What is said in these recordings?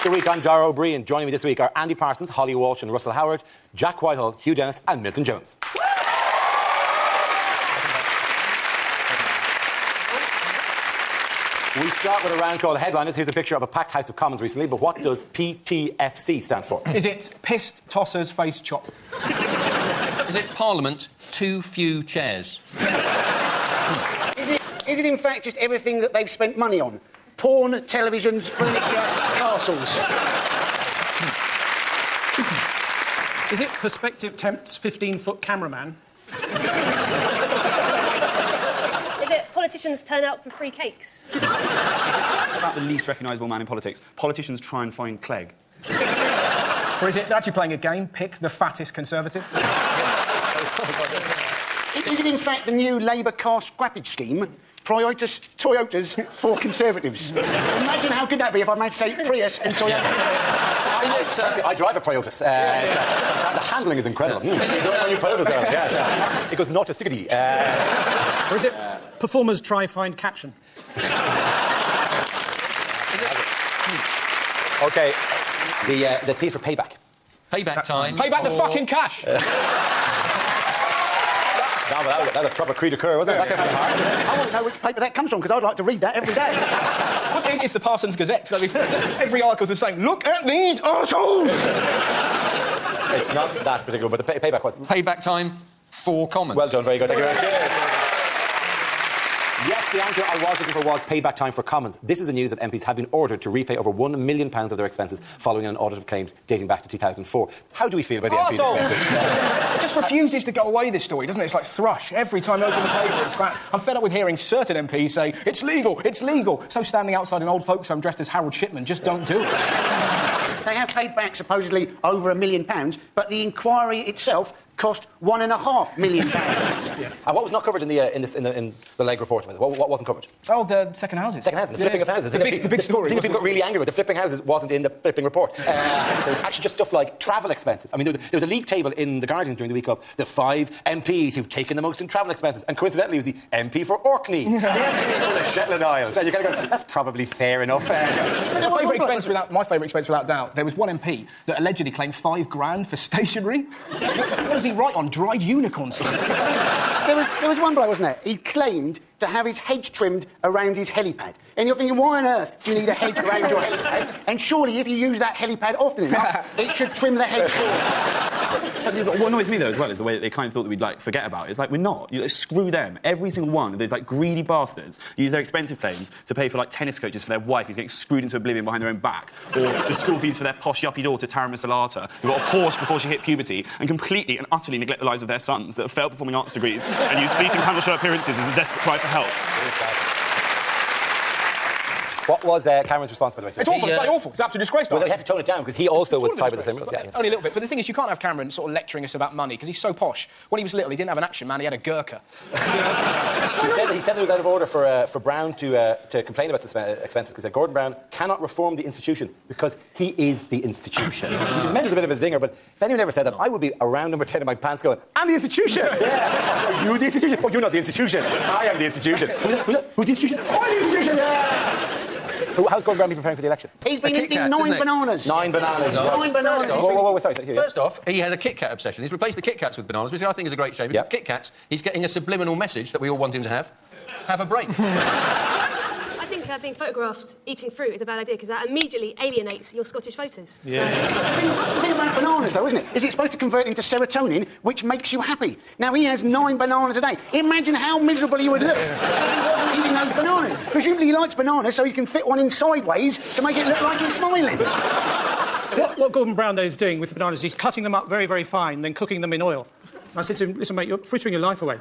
After Week, I'm Dara O'Brien. Joining me this week are Andy Parsons, Holly Walsh and Russell Howard, Jack Whitehall, Hugh Dennis and Milton Jones. We start with a round called Headliners. Here's a picture of a packed House of Commons recently, but what does PTFC stand for? Is it Pissed Tossers Face Chop? Is it Parliament, too few chairs? Is it in fact just everything that they've spent money on? Porn, televisions, furniture, castles. Is it Perspective Tempts 15-foot cameraman? Is it politicians turn out for free cakes? About the least recognisable man in politics. Politicians try and find Clegg. Or is it they're actually playing a game, pick the fattest Conservative? Is it in fact the new Labour car scrappage scheme? Toyotas for Conservatives. Imagine how good that'd be if I managed to say Prius and Toyota. I drive a Toyota. The handling is incredible. You don't know new Toyotas there. Yes, it goes 0 to 60. Or is it performers try find caption? OK, the P for payback. Payback time. Pay back the fucking cash! That was a proper cri de coeur, wasn't it? That came from the heart. I want to know which paper that comes from, because I'd like to read that every day. Well, it's the Parsons Gazette. So every article's the same. Look at these arseholes! Not that particular, but the payback one. Payback time, 4 Commons. Well done, very good. Thank you very much. Yes, the answer I was looking for was payback time for Commons. This is the news that MPs have been ordered to repay over £1 million of their expenses following an audit of claims dating back to 2004. How do we feel about the MPs' expenses? It just refuses to go away, this story, doesn't it? It's like thrush. Every time I open the paper, it's back. I'm fed up with hearing certain MPs say, it's legal, it's legal. So standing outside an old folks' home dressed as Harold Shipman, just don't do it. They have paid back supposedly over £1 million, but the inquiry itself cost £1.5 million. And what was not covered in the Legg report? What wasn't covered? Oh, the second houses. Second houses, the flipping of houses. The big story. The thing people got really angry with, the flipping houses wasn't in the flipping report. So it's actually just stuff like travel expenses. I mean, there was a league table in The Guardian during the week of the 5 MPs who've taken the most in travel expenses, and coincidentally it was the MP for Orkney, the MP for the Shetland Isles. And you're going to go, that's probably fair enough. My favourite expense, without doubt, there was one MP that allegedly claimed £5,000 for stationery. What does he write on? Dried unicorns. There was one bloke, wasn't there? He claimed to have his hedge trimmed around his helipad. And you're thinking, why on earth do you need a hedge around your helipad? And surely, if you use that helipad often enough, it should trim the hedge forward. What annoys me, though, as well, is the way that they kind of thought that we'd, forget about it. It's like, we're not. Screw them. Every single one of those, greedy bastards use their expensive claims to pay for, tennis coaches for their wife who's getting screwed into oblivion behind their own back, or the school fees for their posh yuppie daughter, Tara Misalata, who got a Porsche before she hit puberty, and completely and utterly neglect the lives of their sons that have failed performing arts degrees and use fleeting panel show appearances as a desperate cry for help. What was Cameron's response, by the way? It's awful, it's very awful. It's absolutely disgraceful. Well, they had to tone it down, because he also was tied by the same rules. Yeah. Only a little bit. But the thing is, you can't have Cameron sort of lecturing us about money, because he's so posh. When he was little, he didn't have an action man, he had a Gurkha. He said it was out of order for Brown to complain about the expenses, because Gordon Brown cannot reform the institution because he is the institution. Which is meant as a bit of a zinger, but if anyone ever said that, I would be around number 10 in my pants going, I'm the institution! Yeah! Are you the institution? Oh, you're not the institution. I am the institution. Who's the institution? I'm the institution! Yeah! How's Gordon Brown been preparing for the election? He's been eating 9 bananas. 9 bananas. 9 bananas. Whoa, sorry. First off, he had a Kit Kat obsession. He's replaced the Kit Kats with bananas, which I think is a great shame. Because Kit Kats, he's getting a subliminal message that we all want him to have. Have a break. I think being photographed eating fruit is a bad idea, because that immediately alienates your Scottish voters. Yeah. The thing about bananas, though, isn't it? Is it supposed to convert into serotonin, which makes you happy? Now, he has 9 bananas a day. Imagine how miserable he would look if he wasn't eating those bananas. Presumably he likes bananas so he can fit one in sideways to make it look like he's smiling. What Gordon Brown is doing with the bananas, he's cutting them up very, very fine, then cooking them in oil. I said to him, listen, mate, you're frittering your life away.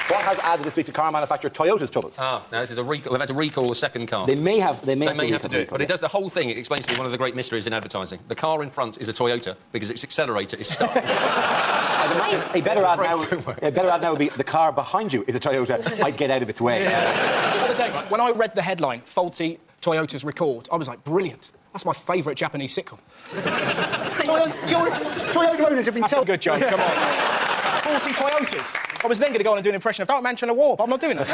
What has added this week to car manufacturer Toyota's troubles? Now this is a recall. They've had to recall a second car. They may have to do it. But it does the whole thing. It explains to me one of the great mysteries in advertising. The car in front is a Toyota because its accelerator is stuck. I'd imagine a better ad now would be the car behind you is a Toyota. I'd get out of its way. The other day, when I read the headline, faulty Toyotas recalled, I was like, brilliant. That's my favourite Japanese sitcom. Toyota owners have been told... Good joke, come on. 40 Toyotas. I was then going to go on and do an impression of Dark Mansion of War, but I'm not doing that.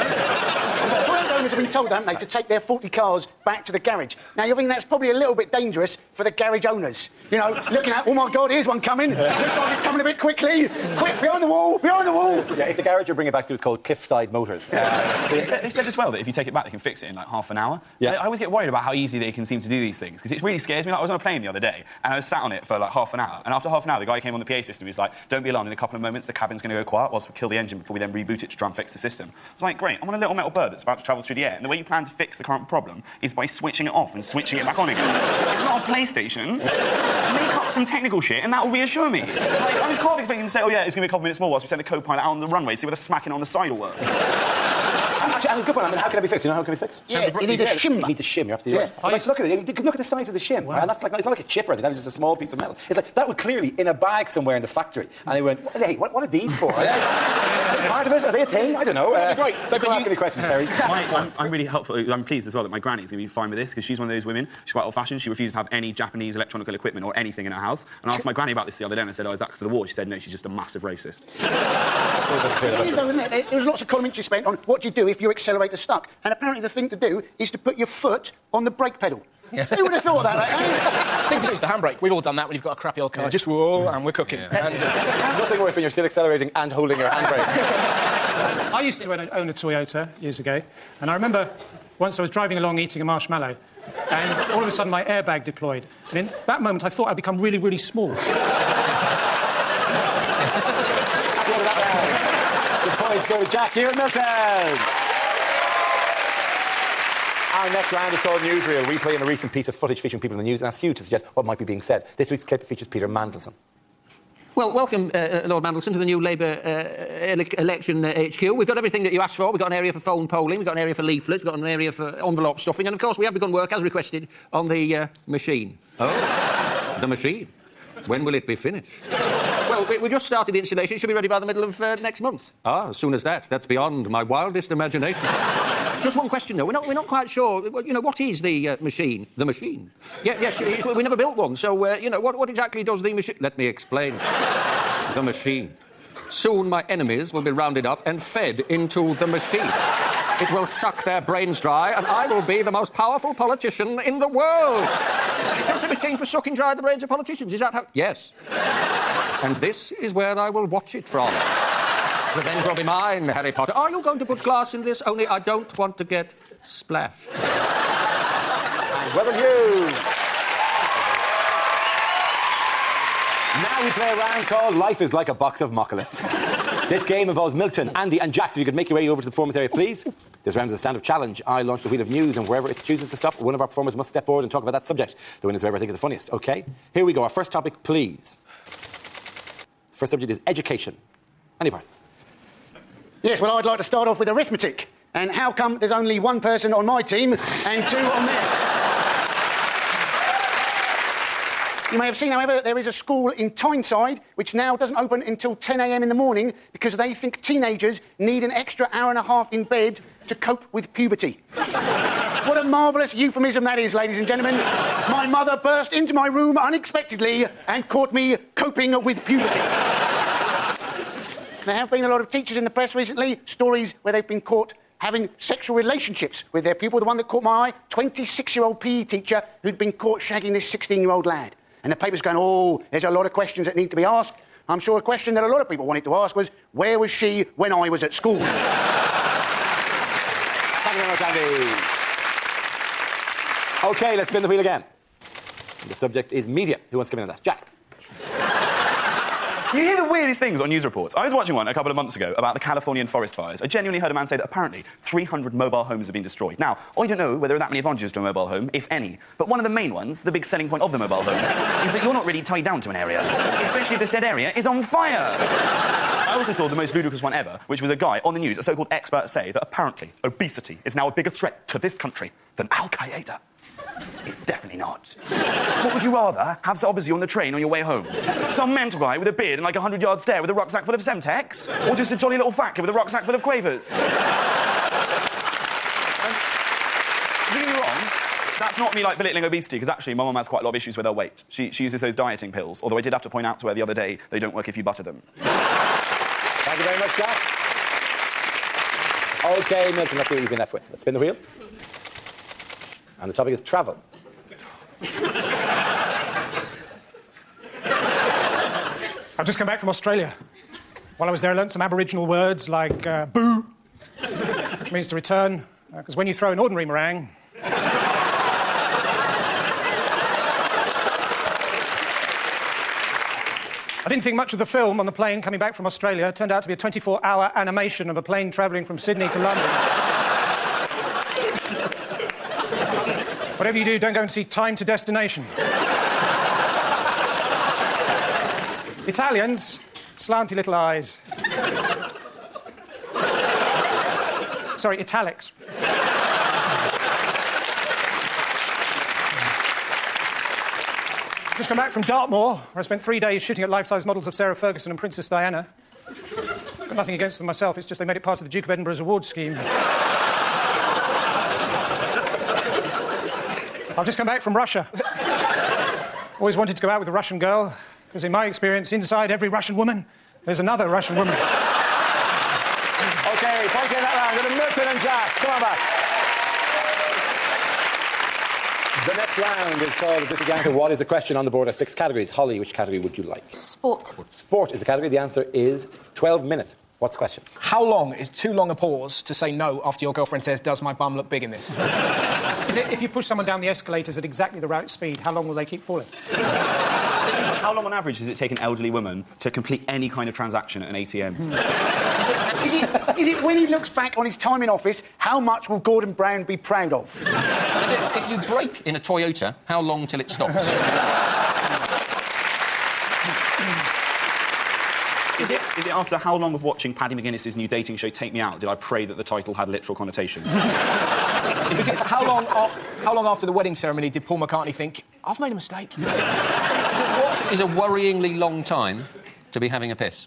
owners have been told, haven't they, to take their 40 cars back to the garage. Now, you think that's probably a little bit dangerous for the garage owners. You know, looking at, oh, my God, here's one coming. Looks like it's coming a bit quickly. Quick, behind the wall, behind the wall. Yeah, if the garage you bring it back to is called Cliffside Motors. They said as well that if you take it back, they can fix it in like half an hour. Yeah. I always get worried about how easy they can seem to do these things, because it really scares me. Like, I was on a plane the other day, and I was sat on it for like half an hour, and after half an hour, the guy came on the PA system. He was like, don't be alarmed, in a couple of moments, the cabin's going to go quiet whilst we kill the engine before we then reboot it to try and fix the system. I was like, great, I'm on a little metal bird that's about to travel through the air, and the way you plan to fix the current problem is by switching it off and switching it back on again. It's not a PlayStation. Make up some technical shit, and that will reassure me. Like, I was half expecting to say, oh yeah, it's going to be a couple of minutes more whilst we send the co-pilot out on the runway to see whether smacking on the side will work. Actually, Alan's a good point. I mean, how can it be fixed? You know how it can be fixed? Yeah, you need a shim. You need to shim, you're absolutely right. But like, look at it. You can look at the size of the shim. Wow. Right? And that's like, it's not like a chip or anything, that's just a small piece of metal. It's like, that would clearly in a bag somewhere in the factory. And they went, hey, what are these for? Are they part of it? Are they a thing? I don't know. Great. Don't ask any questions, Terry. I'm really helpful. I'm pleased as well that my granny's going to be fine with this, because she's one of those women. She's quite old-fashioned. She refuses to have any Japanese electronic equipment or anything in her house. And I asked my granny about this the other day, and I said, oh, is that because of the war? She said, no, she's just a massive racist. It is, though, isn't it? There was lots of commentary spent on what do you do if your accelerator's stuck. And apparently the thing to do is to put your foot on the brake pedal. Yeah. Who would have thought that? Like, thing to do is the handbrake. We've all done that when you've got a crappy old car. Just whoa, and we're cooking. Yeah. Nothing worse when you're still accelerating and holding your handbrake. I used to own a Toyota years ago, and I remember once I was driving along eating a marshmallow, and all of a sudden my airbag deployed. And in that moment I thought I'd become really, really small. The points go to Jack here at Milton. Our next round is called Newsreel. We play in a recent piece of footage featuring people in the news and ask you to suggest what might be being said. This week's clip features Peter Mandelson. Well, welcome, Lord Mandelson, to the new Labour election HQ. We've got everything that you asked for. We've got an area for phone polling, we've got an area for leaflets, we've got an area for envelope stuffing, and, of course, we have begun work, as requested, on the machine. Oh? The machine? When will it be finished? Well, we just started the installation. It should be ready by the middle of next month. Ah, as soon as that. That's beyond my wildest imagination. Just one question, though. We're not quite sure. You know, what is the machine? The machine? Yes, we never built one. So, you know, what exactly does the machine... Let me explain. The machine. Soon my enemies will be rounded up and fed into the machine. It will suck their brains dry, and I will be the most powerful politician in the world. It's just a machine for sucking dry the brains of politicians. Is that how... Yes. And this is where I will watch it from. Revenge will be mine, Harry Potter. Are you going to put glass in this? Only I don't want to get splashed. And well done, you. Now we play a round called Life is Like a Box of Mockolets. This game involves Milton, Andy and Jack, so if you could make your way over to the performance area, please. This round is a stand-up challenge. I launch the wheel of news, and wherever it chooses to stop, one of our performers must step forward and talk about that subject. The winner is whoever I think is the funniest, OK? Here we go. Our first topic, please. First subject is education. Any persons? yes, well, I'd like to start off with arithmetic. And how come there's only one person on my team and two on theirs? You may have seen, however, there is a school in Tyneside which now doesn't open until 10 a.m. in the morning because they think teenagers need an extra hour and a half in bed to cope with puberty. What a marvellous euphemism that is, ladies and gentlemen. My mother burst into my room unexpectedly and caught me coping with puberty. There have been a lot of teachers in the press recently, stories where they've been caught having sexual relationships with their pupil. The one that caught my eye, 26-year-old PE teacher who'd been caught shagging this 16-year-old lad. And the paper's going, oh, there's a lot of questions that need to be asked. I'm sure a question that a lot of people wanted to ask was, where was she when I was at school? Thank you very much, Andy. OK, let's spin the wheel again. The subject is media. Who wants to come in on that? Jack. You hear the weirdest things on news reports. I was watching one a couple of months ago about the Californian forest fires. I genuinely heard a man say that apparently 300 mobile homes have been destroyed. Now, I don't know whether there are that many advantages to a mobile home, if any, but one of the main ones, the big selling point of the mobile home, is that you're not really tied down to an area, especially if the said area is on fire. I also saw the most ludicrous one ever, which was a guy on the news, a so-called expert, say that apparently obesity is now a bigger threat to this country than Al-Qaeda. It's definitely not. What would you rather? Have obviously on the train on your way home? Some mental guy with a beard and like a 100-yard stare with a rucksack full of Semtex? Or just a jolly little fat kid with a rucksack full of Quavers? Don't get me wrong, that's not me, like, belittling obesity, because actually my mum has quite a lot of issues with her weight. She uses those dieting pills, although I did have to point out to her the other day they don't work if you butter them. Thank you very much, Jack. OK, Milton, let's see what you've been left with. Let's spin the wheel. And the topic is travel. I've just come back from Australia. While I was there, I learnt some Aboriginal words like boo, which means to return, because when you throw an ordinary meringue... I didn't think much of the film on the plane coming back from Australia. It turned out to be a 24-hour animation of a plane travelling from Sydney to London. Whatever you do, don't go and see Time to Destination. Italians, slanty little eyes. Sorry, italics. Just come back from Dartmoor, where I spent 3 days shooting at life-size models of Sarah Ferguson and Princess Diana. Got nothing against them myself, it's just they made it part of the Duke of Edinburgh's awards scheme. I've just come back from Russia. Always wanted to go out with a Russian girl, because in my experience, inside every Russian woman, there's another Russian woman. OK, point in that round. Go to Milton and Jack. Come on back. The next round is called This Is the Answer. What is the question? On the board are 6 categories. Holly, which category would you like? Sport. Sport is the category. The answer is 12 minutes. What's the question? How long is too long a pause to say no after your girlfriend says, does my bum look big in this? Is it if you push someone down the escalators at exactly the right speed, how long will they keep falling? How long on average does it take an elderly woman to complete any kind of transaction at an ATM? Is it when he looks back on his time in office, how much will Gordon Brown be proud of? Is it, if you brake in a Toyota, how long till it stops? Is it after how long of watching Paddy McGuinness's new dating show Take Me Out did I pray that the title had literal connotations? Is it how long after the wedding ceremony did Paul McCartney think, I've made a mistake? What is a worryingly long time to be having a piss?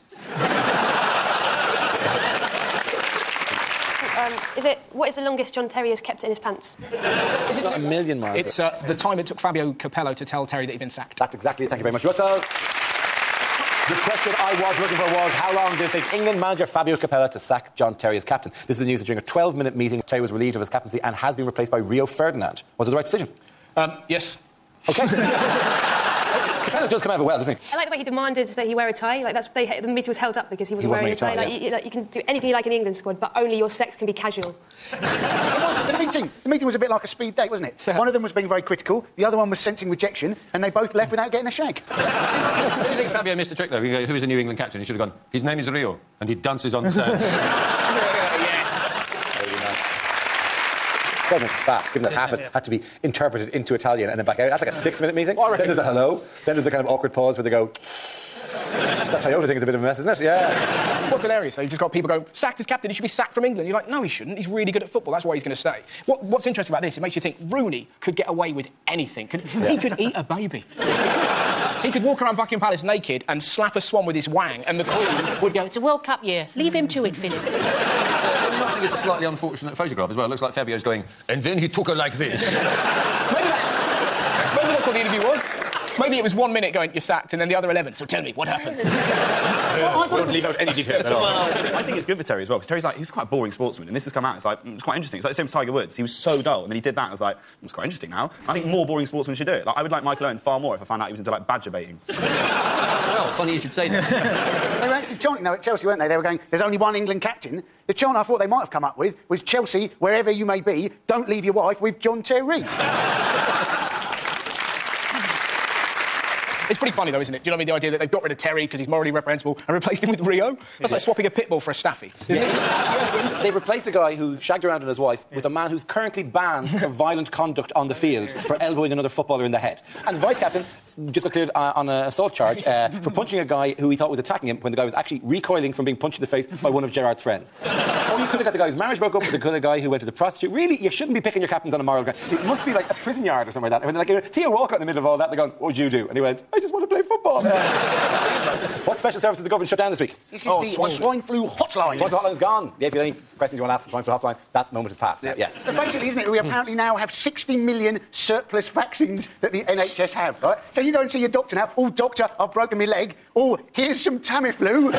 What is the longest John Terry has kept in his pants? It's not a million miles. It's the time it took Fabio Capello to tell Terry that he'd been sacked. That's exactly it. Thank you very much, Russell. The question I was looking for was, how long did it take England manager Fabio Capello to sack John Terry as captain? This is the news that during a 12-minute meeting, Terry was relieved of his captaincy and has been replaced by Rio Ferdinand. Was it the right decision? Yes. OK. Capello does come over well, doesn't he? I like the way he demanded that he wear a tie. Like, the meeting was held up because he wasn't wearing a tie. You can do anything you like in the England squad, but only your sex can be casual. The meeting was a bit like a speed date, wasn't it? One of them was being very critical, the other one was sensing rejection, and they both left without getting a shag. Do you think Fabio missed a trick, though? Who was the New England captain? He should have gone, his name is Rio, and he dances on sand. It's fast, given that half it had to be interpreted into Italian and then back out. That's like a 6-minute meeting. Then there's a hello. Then there's the kind of awkward pause where they go... That Toyota thing is a bit of a mess, isn't it? Yeah. What's hilarious, though, you've just got people going, sacked as captain, he should be sacked from England. You're like, no, he shouldn't. He's really good at football. That's why he's going to stay. What's interesting about this, it makes you think Rooney could get away with anything. He could eat a baby. He could walk around Buckingham Palace naked and slap a swan with his wang, and the Queen would go, it's a World Cup year. Leave him to it, Philip. It's a slightly unfortunate photograph as well. It looks like Fabio's going, and then he took her like this. Maybe that's what the interview was. Maybe it was 1 minute going, you're sacked, and then the other 11, so tell me, what happened? I don't leave out any detail at all. I think it's good for Terry as well, because Terry's like, he's quite a boring sportsman, and this has come out, it's quite interesting. It's like the same as Tiger Woods. He was so dull, and then he did that, and I was like, it's quite interesting now. I think more boring sportsmen should do it. Like, I would like Michael Owen far more if I found out he was into, like, badger baiting. Well, funny you should say that. They were actually chanting now at Chelsea, weren't they? They were going, there's only one England captain. The chant I thought they might have come up with was, Chelsea, wherever you may be, don't leave your wife with John Terry. It's pretty funny, though, isn't it? Do you know what I mean? The idea that they've got rid of Terry because he's morally reprehensible and replaced him with Rio? That's like swapping a pit bull for a staffy. They replaced a guy who shagged around on his wife with a man who's currently banned for violent conduct on the field for elbowing another footballer in the head. And the vice-captain just got cleared on an assault charge for punching a guy who he thought was attacking him when the guy was actually recoiling from being punched in the face by one of Gerrard's friends. Or you could have got the guy whose marriage broke up with the guy who went to the prostitute. Really, you shouldn't be picking your captains on a moral ground. See, it must be like a prison yard or something like that. And like Theo Walcott in the middle of all that, they're going, what would you do? And he went, I just want to play football. What special service did the government shut down this week? This is the swine flu hotline. Swine flu hotline's gone. Yeah, if you have any questions you want to ask the swine flu hotline, that moment has passed. Now, yes. But basically, isn't it, we apparently now have 60 million surplus vaccines that the NHS have, right? So you go and see your doctor now, oh, doctor, I've broken my leg. Oh, here's some Tamiflu.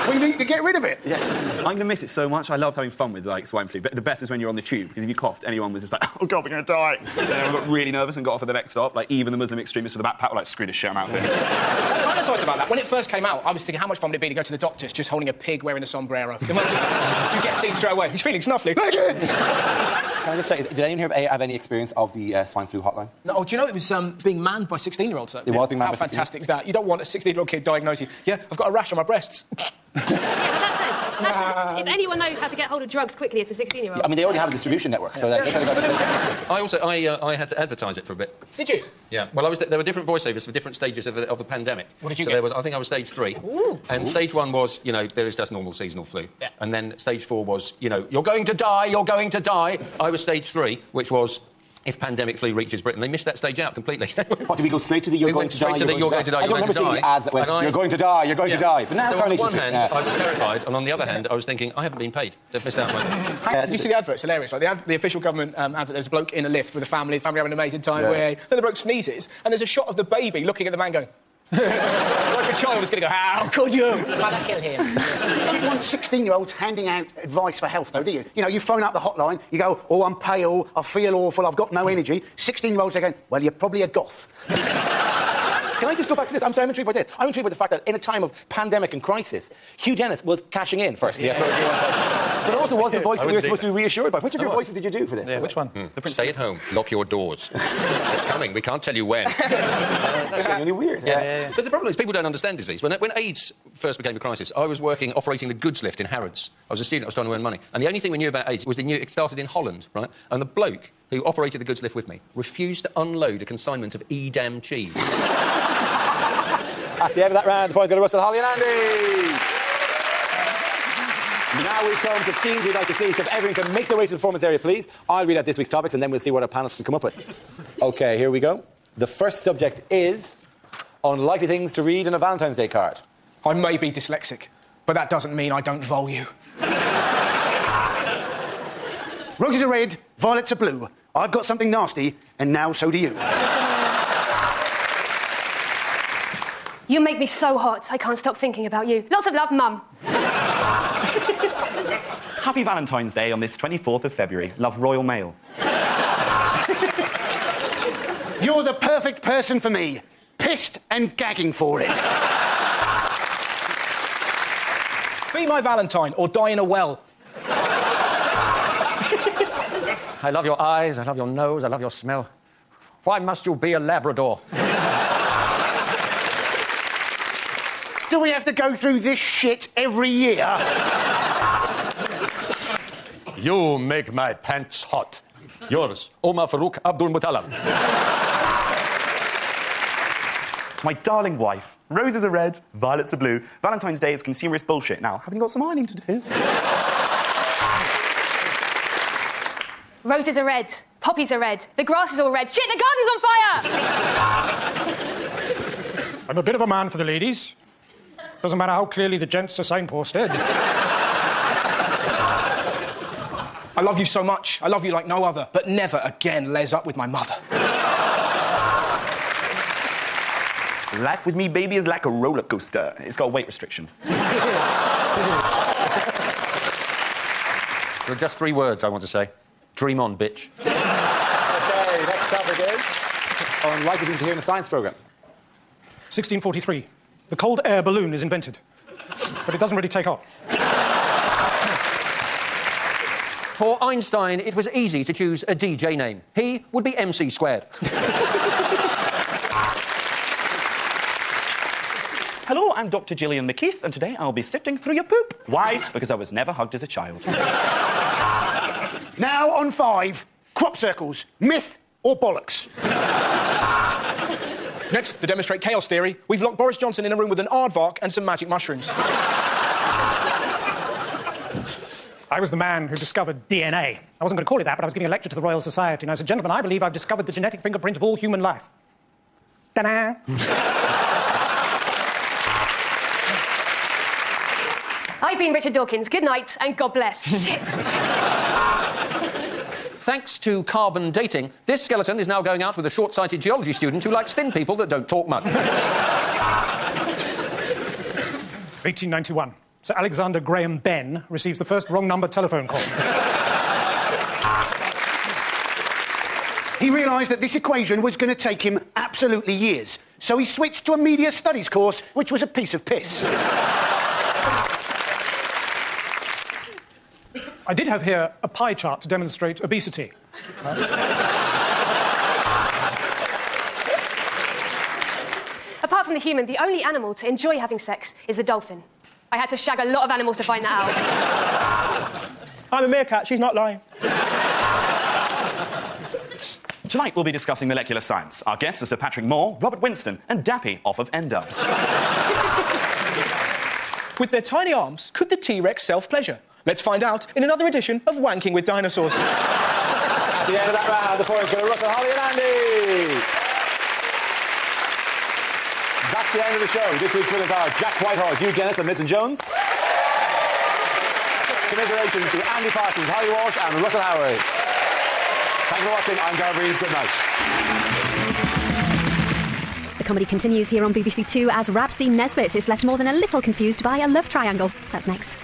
We need to get rid of it. Yeah. I'm going to miss it so much. I loved having fun with, like, swine flu. But the best is when you're on the tube, because if you coughed, anyone was just like, oh, God, we're going to die. And everyone got really nervous and got off at the next stop. Like, even the Muslim extremists with the backpack were like, screw this shit, I'm out of here. I fantasised about that. When it first came out, I was thinking, how much fun would it be to go to the doctors just holding a pig wearing a sombrero? You get seen straight away. He's feeling snuffly. Can I just say, did anyone here have any experience of the swine flu hotline? No, do you know it was being manned by 16-year-olds? It was being manned by 16-year-olds. How fantastic is that? You don't want a 16-year-old kid diagnosing you. Yeah, I've got a rash on my breasts. Yeah, but that's it. If anyone knows how to get hold of drugs quickly, it's a 16-year-old. Yeah, I mean, they already have a distribution network, so they kind of got... I had to advertise it for a bit. Did you? Yeah. Well, there were different voiceovers for different stages of the pandemic. What did you get? I think I was stage 3. Ooh. And stage 1 was, you know, there is just normal seasonal flu. Yeah. And then stage 4 was, you know, you're going to die, you're going to die. I was stage 3, which was... if pandemic flu reaches Britain. They missed that stage out completely. What, did we go straight to the you're going to die, you're going to die? I don't remember seeing the ads that went, you're going to die, you're going to die. But now so apparently... on one hand, I was terrified, and on the other hand, I was thinking, I haven't been paid. They've missed out on my... Did you see the advert? It's hilarious. Like the official government advert, there's a bloke in a lift with a family having an amazing time, then the bloke sneezes, and there's a shot of the baby looking at the man going... like a child is going to go, how could you? Mother kill him. You don't want 16-year-olds handing out advice for health, though, do you? You know, you phone up the hotline, you go, oh, I'm pale, I feel awful, I've got no energy. 16-year-olds are going, well, you're probably a goth. Can I just go back to this? I'm sorry, I'm intrigued by this. I'm intrigued by the fact that in a time of pandemic and crisis, Hugh Dennis was cashing in, firstly. That's what but also was the voice that we were supposed to be reassured by. Which of your voices did you do for this? Yeah, which one? Stay at home, lock your doors. It's coming, we can't tell you when. That's really weird. Yeah. But the problem is people don't understand disease. When AIDS first became a crisis, I was operating the goods lift in Harrods. I was a student, I was trying to earn money. And the only thing we knew about AIDS was it started in Holland, right? And the bloke who operated the goods lift with me refused to unload a consignment of Edam cheese. At the end of that round, the points go to Russell, Holly and Andy. Now we come to scenes we'd like to see, so if everyone can make their way to the performance area, please. I'll read out this week's topics and then we'll see what our panelists can come up with. OK, here we go. The first subject is unlikely things to read in a Valentine's Day card. I may be dyslexic, but that doesn't mean I don't vole you. Roses are red, violets are blue. I've got something nasty, and now so do you. You make me so hot, I can't stop thinking about you. Lots of love, Mum. Happy Valentine's Day on this 24th of February. Love, Royal Mail. You're the perfect person for me. Pissed and gagging for it. Be my Valentine or die in a well. I love your eyes, I love your nose, I love your smell. Why must you be a Labrador? Do we have to go through this shit every year? You make my pants hot. Yours, Omar Farouk Abdul Muttalib. To my darling wife, roses are red, violets are blue. Valentine's Day is consumerist bullshit. Now, haven't you got some ironing to do? Roses are red, poppies are red, the grass is all red. Shit, the garden's on fire! I'm a bit of a man for the ladies. Doesn't matter how clearly the gents are signposted. I love you so much. I love you like no other. But never again les up with my mother. Life with me, baby, is like a roller coaster. It's got a weight restriction. There are just 3 words I want to say. Dream on, bitch. OK, next topic is unlikely things to hear in a science programme. 1643. The cold air balloon is invented. But it doesn't really take off. For Einstein, it was easy to choose a DJ name. He would be MC squared. Hello, I'm Dr. Gillian McKeith, and today I'll be sifting through your poop. Why? Because I was never hugged as a child. Now on 5, crop circles, myth or bollocks? Next, to demonstrate chaos theory, we've locked Boris Johnson in a room with an aardvark and some magic mushrooms. I was the man who discovered DNA. I wasn't going to call it that, but I was giving a lecture to the Royal Society, and I said, gentlemen, I believe I've discovered the genetic fingerprint of all human life. Ta-da! I've been Richard Dawkins. Good night, and God bless. Shit! Thanks to carbon dating, this skeleton is now going out with a short-sighted geology student who likes thin people that don't talk much. 1891. Sir Alexander Graham Benn receives the first wrong number telephone call? He realised that this equation was going to take him absolutely years, so he switched to a media studies course, which was a piece of piss. I did have here a pie chart to demonstrate obesity. Apart from the human, the only animal to enjoy having sex is a dolphin. I had to shag a lot of animals to find that out. I'm a meerkat, she's not lying. Tonight we'll be discussing molecular science. Our guests are Sir Patrick Moore, Robert Winston and Dappy off of N-Dubs. With their tiny arms, could the T-Rex self-pleasure? Let's find out in another edition of Wanking with Dinosaurs. At the end of that round, the points go to Russell, Holly and Andy. That's the end of the show. This week's winners are Jack Whitehall, Hugh Dennis and Milton Jones. Commiserations to Andy Parsons, Holly Walsh and Russell Howard. Thank you for watching. I'm Garvey. Good night. The comedy continues here on BBC Two as Rapsy Nesbitt is left more than a little confused by a love triangle. That's next.